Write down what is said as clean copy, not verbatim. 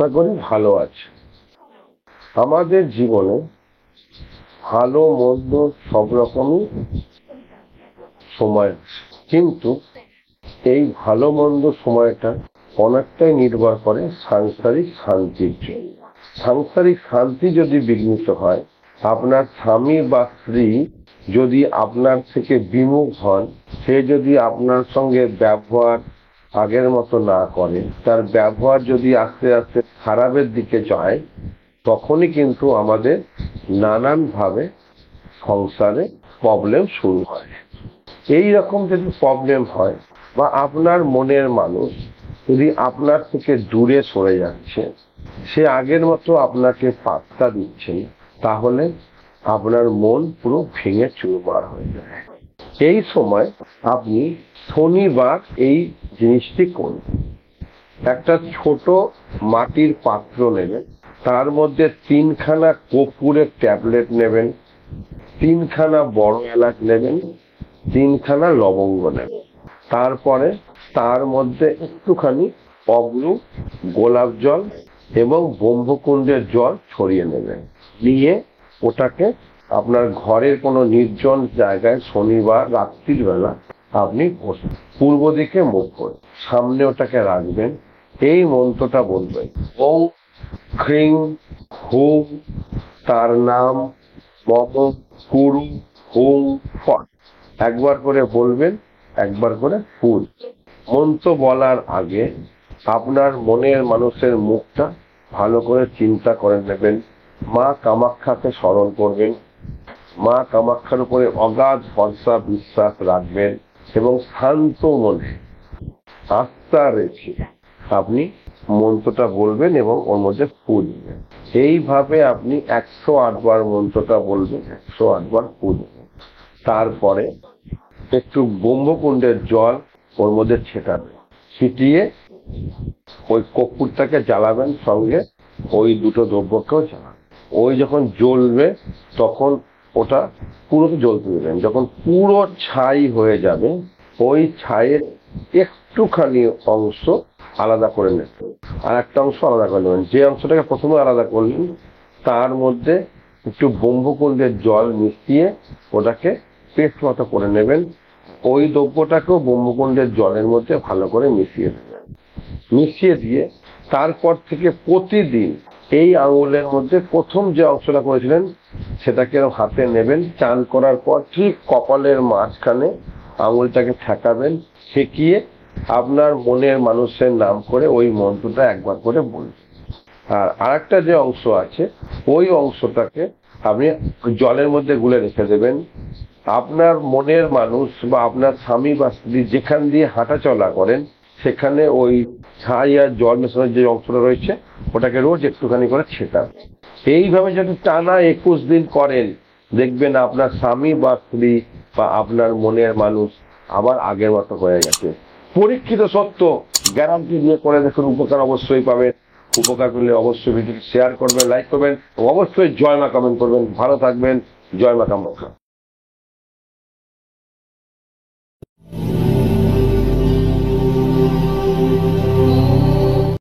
আশা করি ভালো আছে। আমাদের জীবনে ভালো মন্দ সব রকমই সময় আছে, কিন্তু এই ভালো মন্দ সময়টা অনেকটাই নির্ভর করে সাংসারিক শান্তির জন্য। সাংসারিক শান্তি যদি বিঘ্নিত হয়, আপনার স্বামী বা স্ত্রী যদি আপনার থেকে বিমুখ হন, সে যদি আপনার সঙ্গে ব্যবহার আগের মতো না করে, তার ব্যবহার যদি আস্তে আস্তে খারাপের দিকে যায়, তখনই কিন্তু আমাদের নানানভাবে সংসারে প্রবলেম শুরু হয়। এই রকম যদি প্রবলেম হয় বা আপনার মনের মানুষ যদি আপনার থেকে দূরে সরে যাচ্ছে, সে আগের মতো আপনাকে পাত্তা দিচ্ছে, তাহলে আপনার মন পুরো ভেঙে চুরমার হয়ে যায়। এই সময় আপনি শনিবার এই জিনিসটি করুন। একটা ছোট মাটির পাত্র নেবেন, তার মধ্যে 3খানা কর্পূরের ট্যাবলেট নেবেন, 3খানা বড় এলাচ নেবেন, 3খানা লবঙ্গ নেবেন। তারপরে তার মধ্যে একটুখানি অগ্নি, গোলাপ জল এবং ব্রহ্মকুণ্ডের জল ছড়িয়ে নেবেন। নিয়ে ওটাকে আপনার ঘরের কোনো নির্জন জায়গায় শনিবার রাত্রির বেলা আপনি পূর্ব দিকে মুখ করে সামনে ওটাকে রাখবেন। এই মন্ত্রটা বলবেন, ওম হ্রিং হুম, তার নাম মম কুরু হুম ফট। একবার করে বলবেন, একবার করে ফুল। মন্ত্র বলার আগে আপনার মনের মানুষের মুখটা ভালো করে চিন্তা করে নেবেন। মা কামাখ্যাকে স্মরণ করবেন, মা কামাখ্যার উপরে অগাধ ভরসা বিশ্বাস রাখবেন এবং শান্ত মনে আস্থা রেখে আপনি মন্ত্রটা বলবেন এবং ওর মধ্যে ফুল দিবেন। এইভাবে আপনি 108 বার মন্ত্রটা বলবেন, 108 বার ফুল দিবেন। তারপরে একটু ব্রহ্মকুণ্ডের জল ওর মধ্যে ছেটাবেন, ছিটিয়ে ওই কর্পূরটাকে জ্বালাবেন, সঙ্গে ওই দুটো দ্রব্যকেও জ্বালাবেন। ওই যখন জ্বলবে তখন ওটা পুরো জ্বলতে দেবেন। যখন পুরো ছাই হয়ে যাবে, ওই ছাইয়ের একটুখানি অংশ আলাদা করে নেবেন, আর একটা অংশ আলাদা করে নেবেন। যে অংশটাকে প্রথমে আলাদা করলেন, তার মধ্যে একটু ব্রহ্মকুণ্ডের জল মিশিয়ে ওটাকে পেস্ট মতো করে নেবেন। ওই দ্রব্যটাকেও ব্রহ্মকুণ্ডের জলের মধ্যে ভালো করে মিশিয়ে দেবেন। মিশিয়ে দিয়ে তারপর থেকে প্রতিদিন এই আঙুলের মধ্যে প্রথম যে অংশটা করেছিলেন সেটাকে হাতে নেবেন। চান করার পর ঠিক কপালের মাঝখানে আঙুলটাকে ঠেকাবেন, ঠেকিয়ে আপনার মনের মানুষের নাম করে ওই মন্ত্রটা একবার করে বলবেন। আর আরেকটা যে অংশ আছে, ওই অংশটাকে আপনি জলের মধ্যে গুলে রেখে দেবেন। আপনার মনের মানুষ বা আপনার স্বামী বা স্ত্রী যেখান দিয়ে হাঁটা চলা করেন, সেখানে ওই ছাই আর জল মেশানোর যে অংশটা রয়েছে ওটাকে রোজ একটুখানি করে ছেটাবেন। এইভাবে যদি টানা 21 দিন করেন, দেখবেন আপনার স্বামী বা স্ত্রী বা আপনার মনের মানুষ আবার আগের মতো হয়ে গেছে। পরীক্ষিত সত্য, গ্যারান্টি দিয়ে করে দেখুন, উপকার অবশ্যই পাবেন। উপকার পেলে অবশ্যই ভিডিওটি শেয়ার করবেন, লাইক করবেন, অবশ্যই জয় মা কমেন্ট করবেন। ভালো থাকবেন। জয় মা কামাখ্যা।